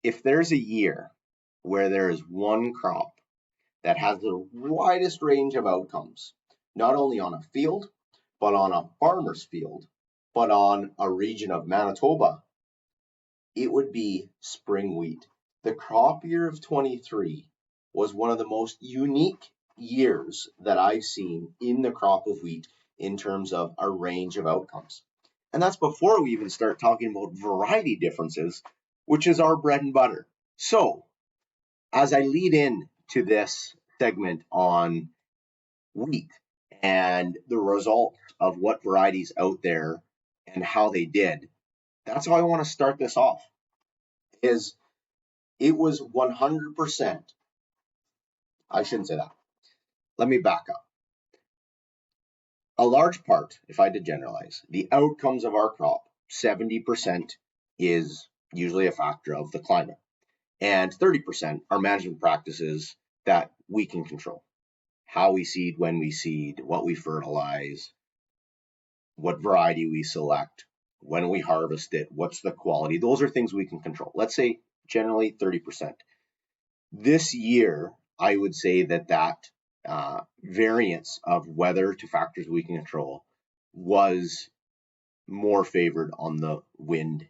if there's a year where there is one crop that has the widest range of outcomes, not only on a field, but on a farmer's field, but on a region of Manitoba, it would be spring wheat. The crop year of 23 was one of the most unique years that I've seen in the crop of wheat in terms of a range of outcomes. And that's before we even start talking about variety differences, which is our bread and butter. So, as I lead in to this segment on wheat and the results of what varieties out there and how they did, that's how I want to start this off. Is it was 100%. I shouldn't say that. Let me back up. A large part, if I did generalize, the outcomes of our crop, 70% is usually a factor of the climate, and 30% are management practices that we can control. How we seed, when we seed, what we fertilize, what variety we select, when we harvest it, what's the quality. Those are things we can control. Let's say generally 30%. This year, I would say that variance of weather to factors we can control was more favored on the wind,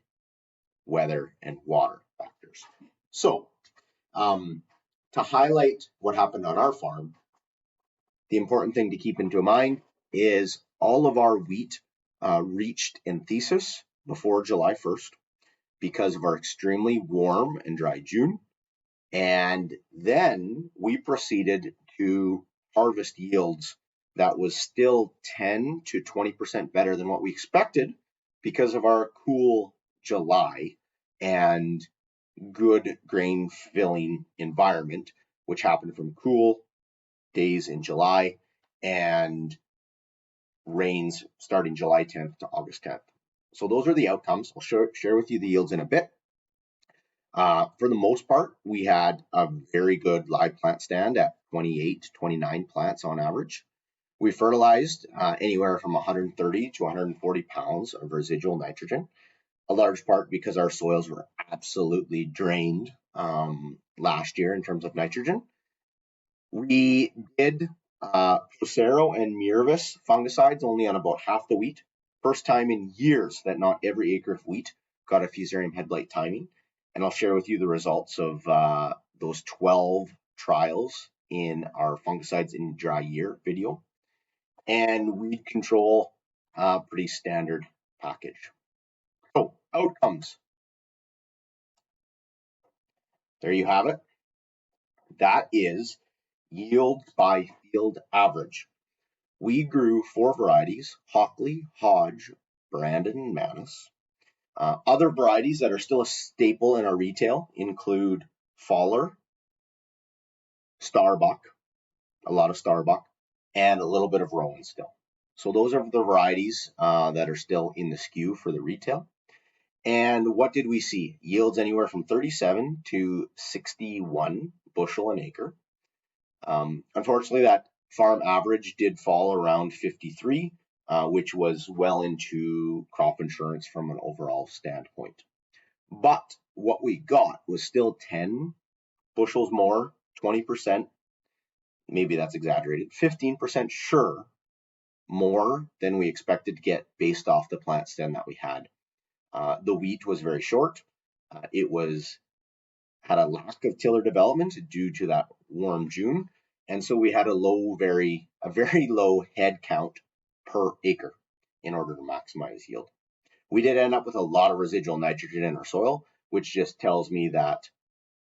weather, and water factors. So, to highlight what happened on our farm, the important thing to keep into mind is all of our wheat reached enthesis before July 1st because of our extremely warm and dry June. And then we proceeded to harvest yields that was still 10 to 20% better than what we expected because of our cool July and good grain filling environment, which happened from cool days in July and rains starting July 10th to August 10th. So those are the outcomes. I'll share with you the yields in a bit. For the most part, we had a very good live plant stand at 28, 29 plants on average. We fertilized anywhere from 130 to 140 pounds of residual nitrogen, a large part because our soils were absolutely drained last year in terms of nitrogen. We did Procero and Mirvis fungicides only on about half the wheat. First time in years that not every acre of wheat got a fusarium head blight timing. And I'll share with you the results of those 12 trials in our fungicides in dry year video. And weed control, pretty standard package. So, outcomes. There you have it. That is yield by field average. We grew 4 varieties: Hockley, Hodge, Brandon, and Manus. Other varieties that are still a staple in our retail include Faller, Starbuck, a lot of Starbuck, and a little bit of Rowan still. So those are the varieties that are still in the SKU for the retail. And what did we see? Yields anywhere from 37 to 61 bushel an acre. Unfortunately, that farm average did fall around 53, which was well into crop insurance from an overall standpoint. But what we got was still 10 bushels more, 20%, maybe that's exaggerated, 15% sure more than we expected to get based off the plant stand that we had. The wheat was very short. It had a lack of tiller development due to that warm June. And so we had a very low head count per acre in order to maximize yield. We did end up with a lot of residual nitrogen in our soil, which just tells me that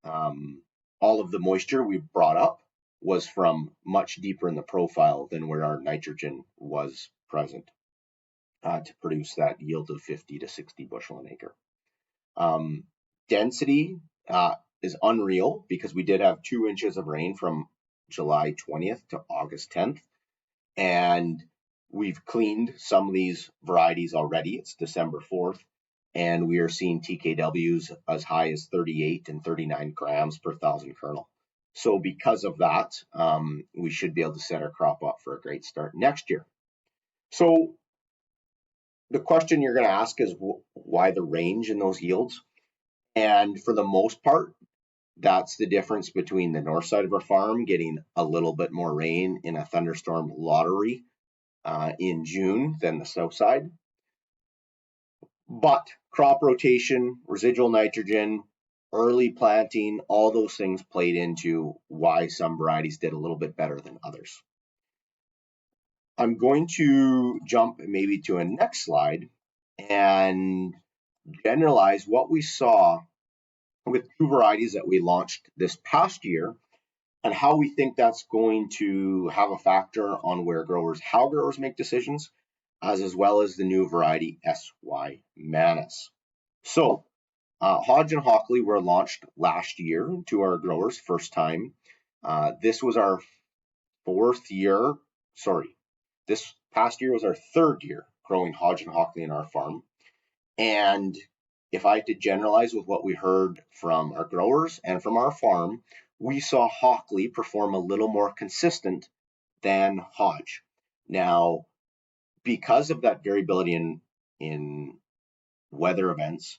all of the moisture we brought up was from much deeper in the profile than where our nitrogen was present to produce that yield of 50 to 60 bushel an acre. Density is unreal because we did have 2 inches of rain from July 20th to August 10th. And we've cleaned some of these varieties already. It's December 4th. And we are seeing TKWs as high as 38 and 39 grams per 1,000 kernel. So because of that, we should be able to set our crop up for a great start next year. So the question you're going to ask is why the range in those yields? And for the most part, that's the difference between the north side of our farm getting a little bit more rain in a thunderstorm lottery in June than the south side. But crop rotation, residual nitrogen, early planting, all those things played into why some varieties did a little bit better than others. I'm going to jump maybe to a next slide and generalize what we saw with two varieties that we launched this past year and how we think that's going to have a factor on how growers make decisions, as well as the new variety SY Manus. So Hodge and Hockley were launched last year to our growers, first time. This was our this past year was our third year growing Hodge and Hockley in our farm. And if I had to generalize with what we heard from our growers and from our farm, we saw Hockley perform a little more consistent than Hodge. Now, because of that variability in weather events,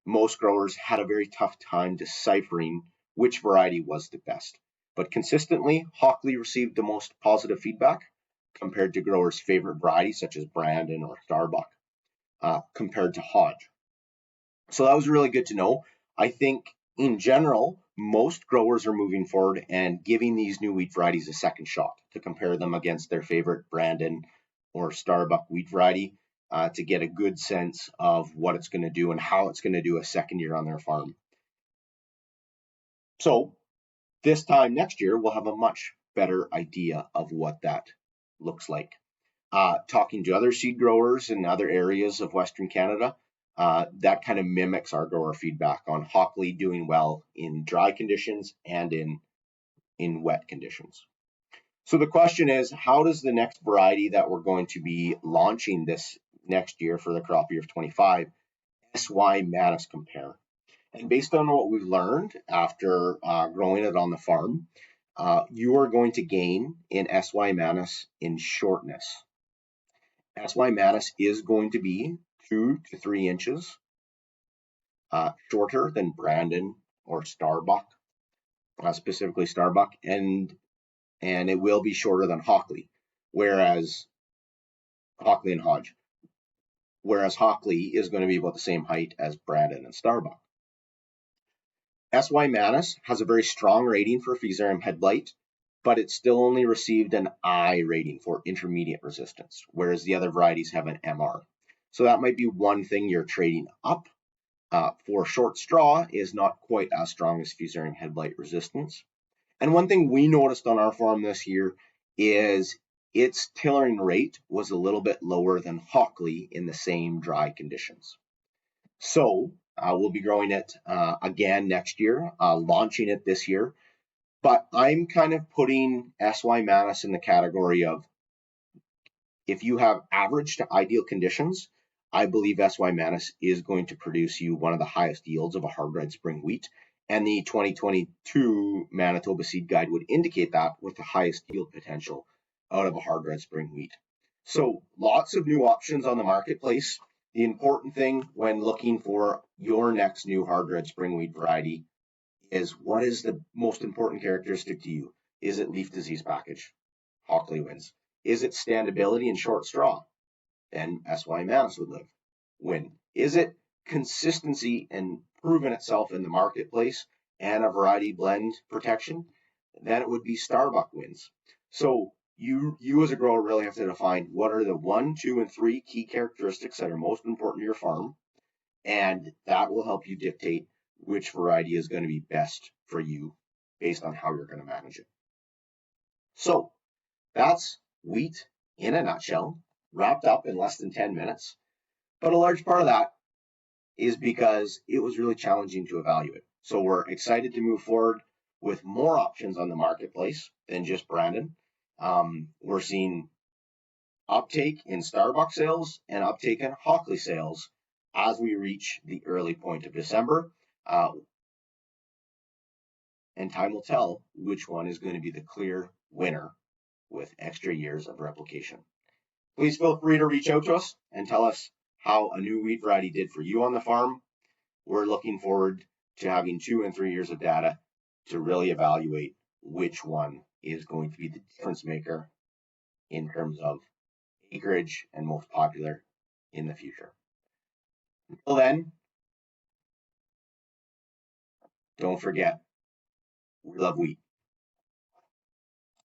most growers had a very tough time deciphering which variety was the best. But consistently, Hockley received the most positive feedback compared to growers' favorite varieties such as Brandon or Starbuck, compared to Hodge. So that was really good to know. I think in general, most growers are moving forward and giving these new wheat varieties a second shot to compare them against their favorite Brandon or Starbuck wheat variety to get a good sense of what it's going to do and how it's going to do a second year on their farm. So this time next year, we'll have a much better idea of what that looks like. Talking to other seed growers in other areas of Western Canada, that kind of mimics our grower feedback on Hockley doing well in dry conditions and in wet conditions. So the question is, how does the next variety that we're going to be launching this next year for the crop year of 25, SY Manus, compare? And based on what we've learned after growing it on the farm, you are going to gain in SY Manus in shortness. SY Manus is going to be 2 to 3 inches shorter than Brandon or Starbuck, specifically Starbuck, and it will be shorter than Hockley, whereas Hockley and Hodge, whereas Hockley is going to be about the same height as Brandon and Starbuck. SY Manus has a very strong rating for Fusarium head blight, but it still only received an I rating for intermediate resistance, whereas the other varieties have an MR. So that might be one thing you're trading up. For short straw is not quite as strong as Fusarium head blight resistance. And one thing we noticed on our farm this year is its tillering rate was a little bit lower than Hockley in the same dry conditions. So we'll be growing it again next year, launching it this year. But I'm kind of putting SY Manus in the category of, if you have average to ideal conditions, I believe SY Manus is going to produce you one of the highest yields of a hard red spring wheat. And the 2022 Manitoba Seed Guide would indicate that with the highest yield potential out of a hard red spring wheat. So lots of new options on the marketplace. The important thing when looking for your next new hard red spring wheat variety is, what is the most important characteristic to you? Is it leaf disease package? Hockley wins. Is it standability and short straw? Then SY Manus would win. Is it consistency and proven itself in the marketplace and a variety blend protection? Then it would be Starbuck wins. So you as a grower really have to define what are the 1, 2, and 3 key characteristics that are most important to your farm, and that will help you dictate which variety is going to be best for you based on how you're going to manage it. So that's wheat in a nutshell, wrapped up in less than 10 minutes. But a large part of that is because it was really challenging to evaluate. So we're excited to move forward with more options on the marketplace than just Brandon. We're seeing uptake in Starbucks sales and uptake in Hockley sales as we reach the early point of December. And time will tell which one is going to be the clear winner with extra years of replication. Please feel free to reach out to us and tell us how a new wheat variety did for you on the farm. we're looking forward to having 2 and 3 years of data to really evaluate which one is going to be the difference maker in terms of acreage and most popular in the future. Until then, don't forget, we love wheat.